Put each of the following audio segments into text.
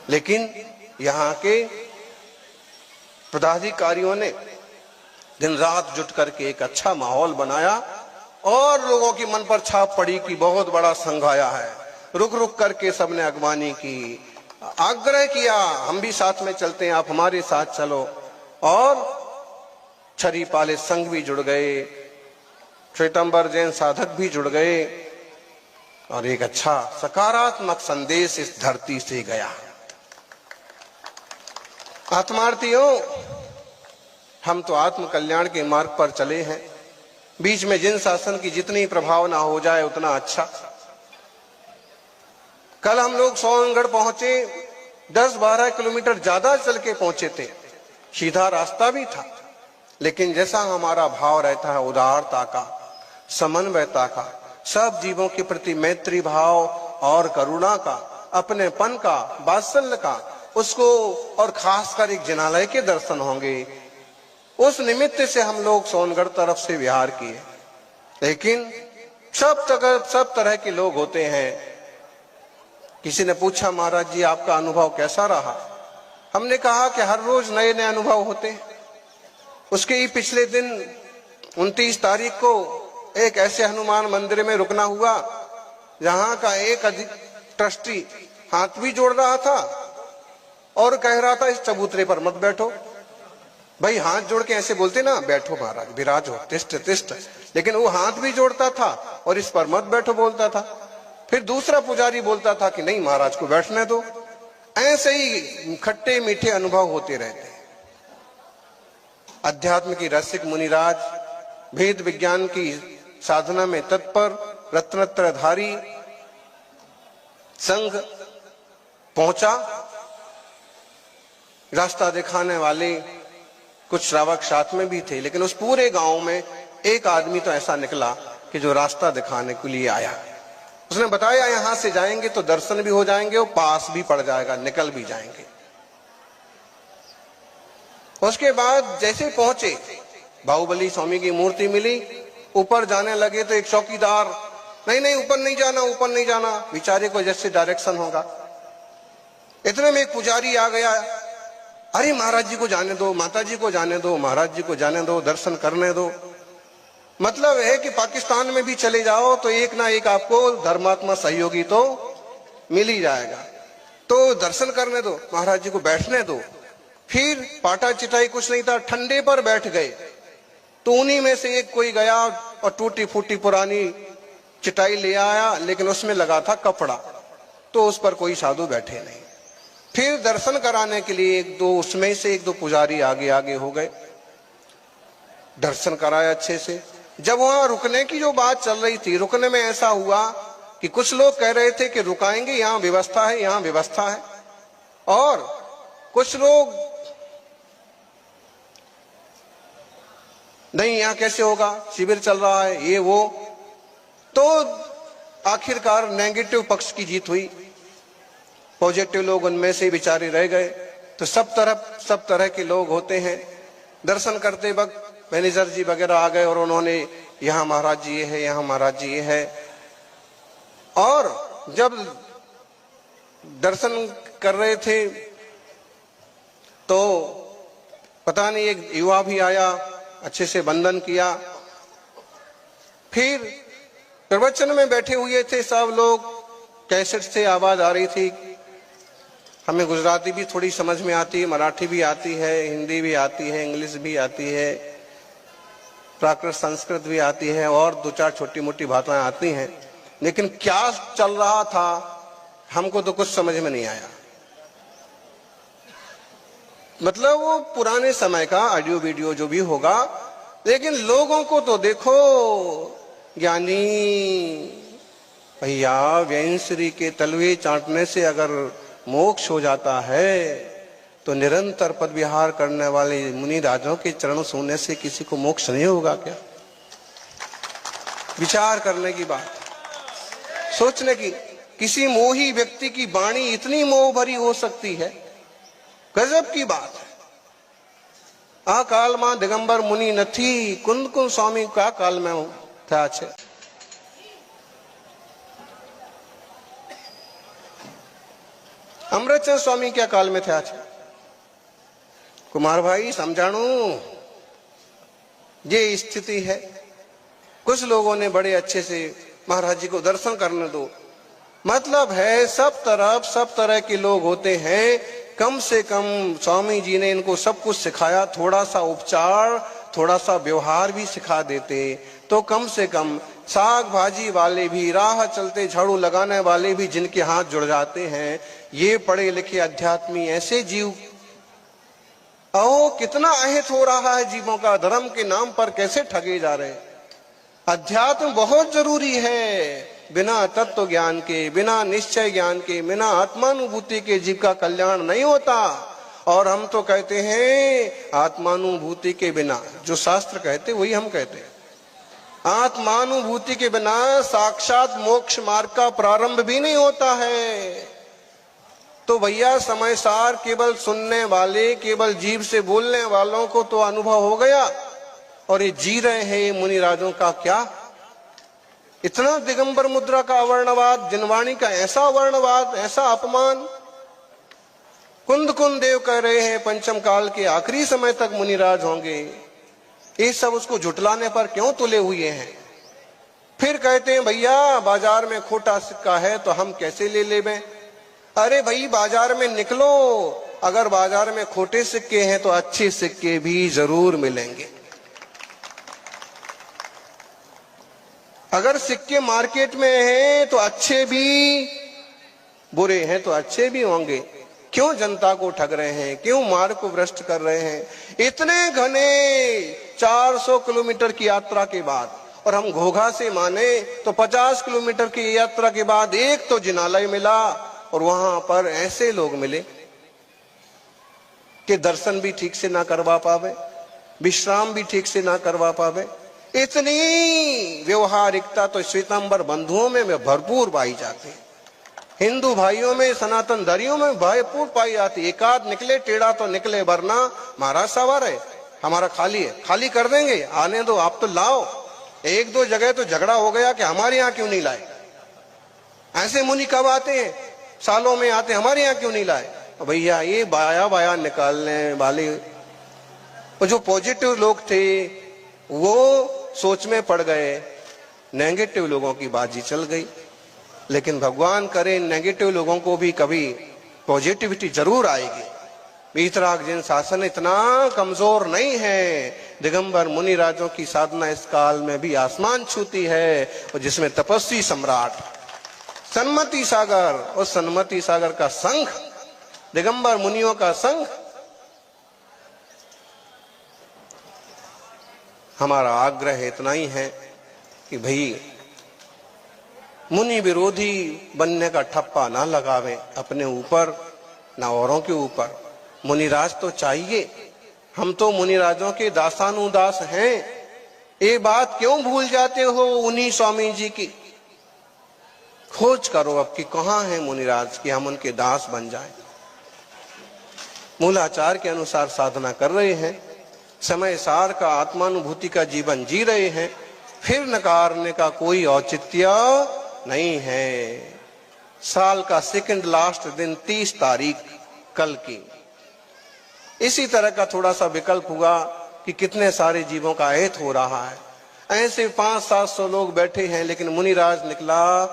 लेकिन यहाँ के पदाधिकारियों ने दिन रात जुट करके एक अच्छा माहौल बनाया और लोगों की मन पर छाप पड़ी कि बहुत बड़ा संघ आया है। रुक रुक करके सबने अगवानी की, आग्रह किया हम भी साथ में चलते हैं, आप हमारे साथ चलो। और छरी पाले संघ भी जुड़ गए, श्वेतंबर जैन साधक भी जुड़ गए और एक अच्छा सकारात्मक संदेश इस धरती से गया। आत्मार्थियों, हम तो आत्म कल्याण के मार्ग पर चले हैं। बीच में जिन शासन की जितनी प्रभावना हो जाए उतना अच्छा। कल हम लोग सोनगढ़ पहुंचे, 10-12 किलोमीटर ज्यादा चल के पहुंचे थे। सीधा रास्ता भी था, लेकिन जैसा हमारा भाव रहता है उदारता का, समन्वयता का, सब जीवों के प्रति मैत्री भाव और करुणा का, अपनेपन का, वात्सल्य का, उसको और खासकर एक जिनालय के दर्शन होंगे। उस निमित्त से हम लोग सोनगढ़ तरफ से विहार किए। लेकिन सब तरह के लोग होते हैं। किसी ने पूछा, महाराज जी आपका अनुभव कैसा रहा? हमने कहा कि हर रोज नए नए अनुभव होते हैं। उसके ही पिछले दिन 29 तारीख को एक ऐसे हनुमान मंदिर में रुकना हुआ जहां का एक ट्रस्टी हाथ भी जोड़ रहा था और कह रहा था इस चबूतरे पर मत बैठो। भाई हाथ जोड़ के ऐसे बोलते ना, बैठो महाराज, विराजो, तिष्ठ तिष्ठ, लेकिन वो हाथ भी जोड़ता था और इस पर मत बैठो बोलता था। फिर दूसरा पुजारी बोलता था कि नहीं महाराज को बैठने दो। ऐसे ही खट्टे मीठे अनुभव होते रहते। अध्यात्म की रसिक मुनिराज, भेद विज्ञान की साधना में तत्पर रत्नत्रधारी संघ पहुंचा। रास्ता दिखाने वाले कुछ श्रावक साथ में भी थे, लेकिन उस पूरे गांव में एक आदमी तो ऐसा निकला कि जो रास्ता दिखाने के लिए आया। उसने बताया यहां से जाएंगे तो दर्शन भी हो जाएंगे और पास भी पड़ जाएगा, निकल भी जाएंगे। उसके बाद जैसे पहुंचे, बाहुबली स्वामी की मूर्ति मिली, ऊपर जाने लगे तो एक चौकीदार, नहीं नहीं ऊपर नहीं जाना, ऊपर नहीं जाना, बेचारे को जैसे डायरेक्शन होगा। इतने में एक पुजारी आ गया, अरे महाराज जी को जाने दो, माता जी को जाने दो, महाराज जी को जाने दो, दर्शन करने दो। मतलब है कि पाकिस्तान में भी चले जाओ तो एक ना एक आपको धर्मात्मा सहयोगी तो मिल ही जाएगा, तो दर्शन करने दो, महाराज जी को बैठने दो। फिर पाटा चिटाई कुछ नहीं था, ठंडे पर बैठ गए। तो उन्हीं में से एक कोई गया और टूटी फूटी पुरानी चिटाई ले आया, लेकिन उसमें लगा था कपड़ा, तो उस पर कोई साधु बैठे नहीं। फिर दर्शन कराने के लिए उसमें से एक दो पुजारी आगे आगे हो गए, दर्शन कराया अच्छे से। जब वहां रुकने की जो बात चल रही थी, रुकने में ऐसा हुआ कि कुछ लोग कह रहे थे कि रुकाएंगे, यहाँ व्यवस्था है, यहाँ व्यवस्था है, और कुछ लोग नहीं यहाँ कैसे होगा, शिविर चल रहा है, ये वो। तो आखिरकार नेगेटिव पक्ष की जीत हुई, पॉजिटिव लोग उनमें से बेचारे रह गए। तो सब तरह के लोग होते हैं। दर्शन करते वक्त मैनेजर जी वगैरह आ गए और उन्होंने यहाँ महाराज जी ये है, यहाँ महाराज जी ये है। और जब दर्शन कर रहे थे तो पता नहीं एक युवा भी आया, अच्छे से वंदन किया। फिर प्रवचन में बैठे हुए थे सब लोग, कैसेट से आवाज आ रही थी। हमें गुजराती भी थोड़ी समझ में आती है, मराठी भी आती है, हिंदी भी आती है, इंग्लिश भी आती है, प्राकृत संस्कृत भी आती है और दो चार छोटी मोटी भाषाएं आती हैं। लेकिन क्या चल रहा था हमको तो कुछ समझ में नहीं आया। मतलब वो पुराने समय का ऑडियो वीडियो जो भी होगा, लेकिन लोगों को तो देखो, ज्ञानी भैया व्यंश्री के तलवे चाटने से अगर मोक्ष हो जाता है तो निरंतर पद विहार करने वाले मुनि राजाओं के चरण छूने से किसी को मोक्ष नहीं होगा क्या? विचार करने की बात, सोचने की। किसी मोही व्यक्ति की वाणी इतनी मोह भरी हो सकती है, गजब की बात है। आ काल में दिगंबर मुनि नथी, कुंद कुंद स्वामी का काल में था छे। अमृतचंद स्वामी क्या काल में थे आज कुमार भाई समझाणु ये स्थिति है। कुछ लोगों ने बड़े अच्छे से महाराज जी को दर्शन करने दो, मतलब है सब तरह के लोग होते हैं। कम से कम स्वामी जी ने इनको सब कुछ सिखाया, थोड़ा सा उपचार थोड़ा सा व्यवहार भी सिखा देते तो कम से कम साग भाजी वाले भी, राह चलते झाड़ू लगाने वाले भी जिनके हाथ जुड़ जाते हैं, ये पढ़े लिखे अध्यात्मी ऐसे जीव। ओ कितना अहित हो रहा है जीवों का, धर्म के नाम पर कैसे ठगे जा रहे। अध्यात्म बहुत जरूरी है। बिना तत्व ज्ञान के, बिना निश्चय ज्ञान के, बिना आत्मानुभूति के जीव का कल्याण नहीं होता। और हम तो कहते हैं आत्मानुभूति के बिना, जो शास्त्र कहते वही हम कहते हैं, आत्मानुभूति के बिना साक्षात मोक्ष मार्ग का प्रारंभ भी नहीं होता है। तो भैया समय सार केवल सुनने वाले, केवल जीव से बोलने वालों को तो अनुभव हो गया, और ये जी रहे हैं मुनिराजों का क्या इतना दिगंबर मुद्रा का अवर्णवाद, जिनवाणी का ऐसा अवर्णवाद, ऐसा अपमान। कुंद देव कह रहे हैं पंचम काल के आखिरी समय तक मुनिराज होंगे। ये सब उसको झुटलाने पर क्यों तुले हुए हैं। फिर कहते हैं भैया बाजार में खोटा सिक्का है तो हम कैसे ले लें। अरे भाई बाजार में निकलो, अगर बाजार में खोटे सिक्के हैं तो अच्छे सिक्के भी जरूर मिलेंगे। अगर सिक्के मार्केट में हैं तो अच्छे भी, बुरे हैं तो अच्छे भी होंगे। क्यों जनता को ठग रहे हैं, क्यों मार्ग को भ्रष्ट कर रहे हैं। इतने घने 400 किलोमीटर की यात्रा के बाद, और हम घोघा से माने तो 50 किलोमीटर की यात्रा के बाद एक तो जिनालय मिला, और वहां पर ऐसे लोग मिले कि दर्शन भी ठीक से ना करवा पावे, विश्राम भी ठीक से ना करवा पावे। इतनी व्यवहारिकता तो श्वेतांबर बंधुओं में भरपूर पाई जाती है, हिंदू भाइयों में, सनातन धर्मियों में भरपूर पाई जाती। एकाध निकले टेढ़ा तो निकले, वरना महाराज सवार है, हमारा खाली है, खाली कर देंगे, आने दो, आप तो लाओ। एक दो जगह तो झगड़ा हो गया कि हमारे यहाँ क्यों नहीं लाए। ऐसे मुनि कब आते हैं, सालों में आते, हमारे यहाँ क्यों नहीं लाए। तो भैया ये बाया निकालने वाले जो पॉजिटिव लोग थे वो सोच में पड़ गए, नेगेटिव लोगों की बाजी चल गई। लेकिन भगवान करे नेगेटिव लोगों को भी कभी पॉजिटिविटी जरूर आएगी। वीतराग शासन इतना कमजोर नहीं है। दिगंबर मुनि राजों की साधना इस काल में भी आसमान छूती है, और जिसमें तपस्वी सम्राट सन्मति सागर, और सन्मति सागर का संघ, दिगंबर मुनियों का संघ। हमारा आग्रह इतना ही है कि भाई मुनि विरोधी बनने का ठप्पा ना लगावे अपने ऊपर ना औरों के ऊपर। मुनिराज तो चाहिए, हम तो मुनिराजों के दासानुदास हैं। ये बात क्यों भूल जाते हो उन्हीं स्वामी जी की। खोज करो अब कि कहाँ है मुनिराज कि हम उनके दास बन जाएं। मूलाचार के अनुसार साधना कर रहे हैं, समय सार का आत्मानुभूति का जीवन जी रहे हैं, फिर नकारने का कोई औचित्य नहीं है। साल का सेकंड लास्ट दिन 30 तारीख कल की, इसी तरह का थोड़ा सा विकल्प हुआ कि कितने सारे जीवों का अहित हो रहा है। ऐसे 500-700 लोग बैठे हैं, लेकिन मुनिराज निकला,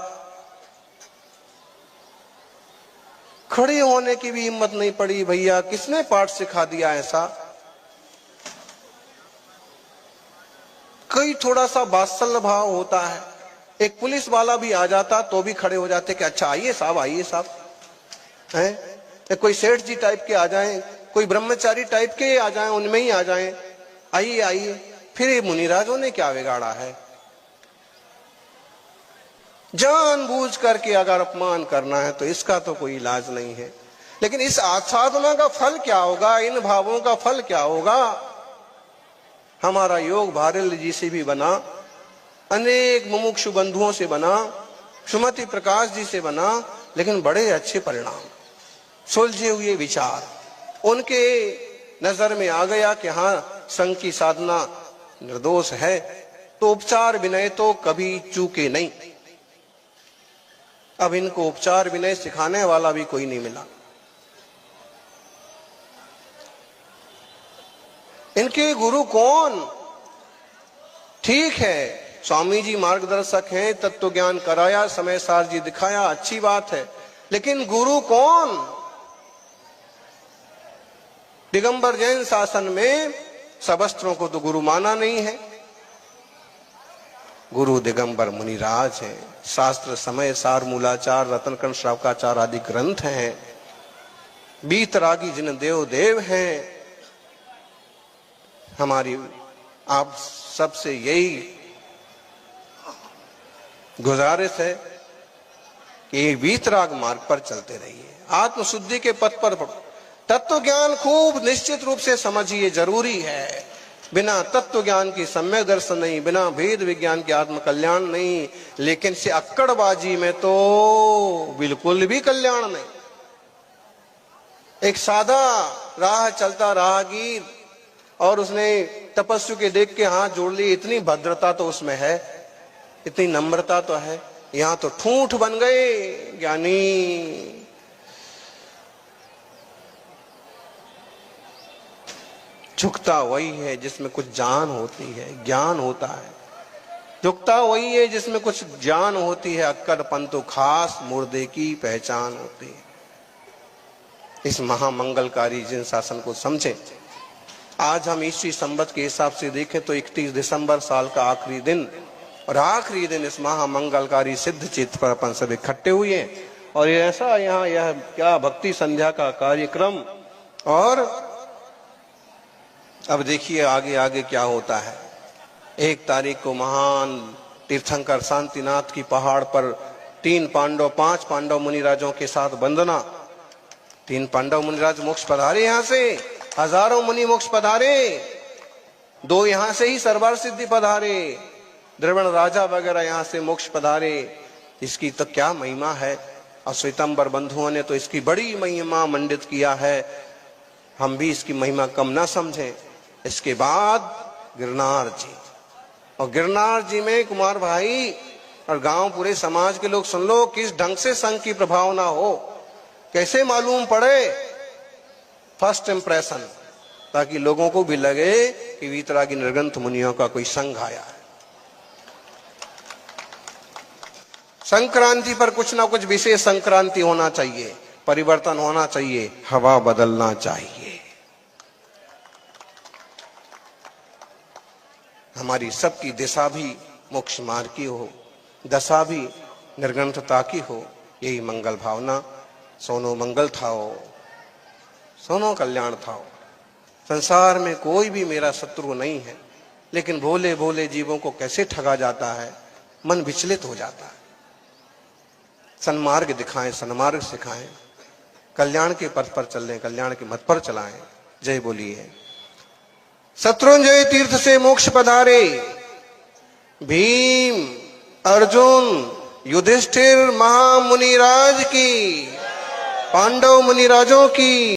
खड़े होने की भी हिम्मत नहीं पड़ी। भैया किसने पाठ सिखा दिया ऐसा। कई थोड़ा सा वात्सल्य भाव होता है, एक पुलिस वाला भी आ जाता तो भी खड़े हो जाते कि अच्छा आइए साहब, आइए साहब हैं। कोई सेठ जी टाइप के आ जाएं, कोई ब्रह्मचारी टाइप के आ जाएं, उनमें ही आ जाएं, आइए आइए। फिर ये मुनिराजों ने क्या बिगाड़ा है। जानबूझ करके अगर अपमान करना है तो इसका तो कोई इलाज नहीं है। लेकिन इस आसाधना का फल क्या होगा, इन भावों का फल क्या होगा। हमारा योग भारल जी से भी बना, अनेक मुमुक्षु बंधुओं से बना, सुमति प्रकाश जी से बना, लेकिन बड़े अच्छे परिणाम, सुलझे हुए विचार उनके नजर में आ गया कि हाँ संघ की साधना निर्दोष है, तो उपचार विनय तो कभी चूके नहीं। अब इनको उपचार विनय सिखाने वाला भी कोई नहीं मिला। इनके गुरु कौन? ठीक है, स्वामी जी मार्गदर्शक हैं, तत्व ज्ञान कराया, समय सार जी दिखाया, अच्छी बात है, लेकिन गुरु कौन? दिगंबर जैन शासन में सबस्त्रों को तो गुरु माना नहीं है। गुरु दिगंबर मुनिराज है। शास्त्र समय सार मूलाचार रत्नकर्ण श्रावकाचार आदि ग्रंथ हैं। बीतरागी जिन देव देव हैं। हमारी आप सबसे यही गुजारिश है कि बीतराग मार्ग पर चलते रहिए, आत्मशुद्धि के पथ पर तत्व ज्ञान खूब निश्चित रूप से समझिए, जरूरी है। बिना तत्व ज्ञान की सम्यक दर्शन नहीं, बिना भेद विज्ञान के आत्म कल्याण नहीं, लेकिन से अक्कड़बाजी में तो बिल्कुल भी कल्याण नहीं। एक सादा राह चलता राहगीर और उसने तपस्वी के देख के हाथ जोड़ लिए, इतनी भद्रता तो उसमें है, इतनी नम्रता तो है, यहां तो ठूठ बन गए ज्ञानी। झुकता वही है जिसमें कुछ जान होती है, ज्ञान होता है। झुकता वही है जिसमें कुछ जान होती है, अक्कड़पन तो खास मुर्दे की पहचान होती है। इस महामंगलकारी जिन शासन को समझे। आज हम ईस्वी संवत के हिसाब से देखें तो 31 दिसंबर साल का आखिरी दिन, और आखिरी दिन इस महामंगलकारी सिद्ध चित्त पर अपन सब इकट्ठे हुए हैं। और ऐसा यहाँ यह क्या भक्ति संध्या का कार्यक्रम। और अब देखिए आगे आगे क्या होता है। 1 तारीख को महान तीर्थंकर शांतिनाथ की पहाड़ पर 5 पांडव मुनिराजों के साथ वंदना। 3 पांडव मुनिराज मोक्ष पधारे, यहां से हजारों मुनि मोक्ष पधारे, 2 यहां से ही सरवार सिद्धि पधारे, द्रविड़ राजा वगैरह यहां से मोक्ष पधारे। इसकी तो क्या महिमा है। और श्वेतांबर बंधुओं ने तो इसकी बड़ी महिमा मंडित किया है, हम भी इसकी महिमा कम ना समझें। इसके बाद गिरनार जी, और गिरनार जी में कुमार भाई और गांव पूरे समाज के लोग सुन लो, किस ढंग से संघ की प्रभावना हो, कैसे मालूम पड़े फर्स्ट इंप्रेशन, ताकि लोगों को भी लगे कि वीतरागी निर्ग्रंथ मुनियों का कोई संघ आया है। संक्रांति पर कुछ ना कुछ विशेष संक्रांति होना चाहिए, परिवर्तन होना चाहिए, हवा बदलना चाहिए। हमारी सबकी दिशा भी मोक्ष मार्ग की हो, दशा भी निर्ग्रंथता की हो, यही मंगल भावना। सोनो मंगल थाओ, सोनो कल्याण थाओ। संसार में कोई भी मेरा शत्रु नहीं है, लेकिन भोले भोले जीवों को कैसे ठगा जाता है, मन विचलित हो जाता है। सन्मार्ग दिखाएं, सन्मार्ग सिखाएं, कल्याण के पथ पर चलें, कल्याण के मत पर चलाएं। जय बोलिए। शत्रुंजय तीर्थ से मोक्ष पधारे भीम, अर्जुन, युधिष्ठिर महामुनिराज की, पांडव मुनिराजों की।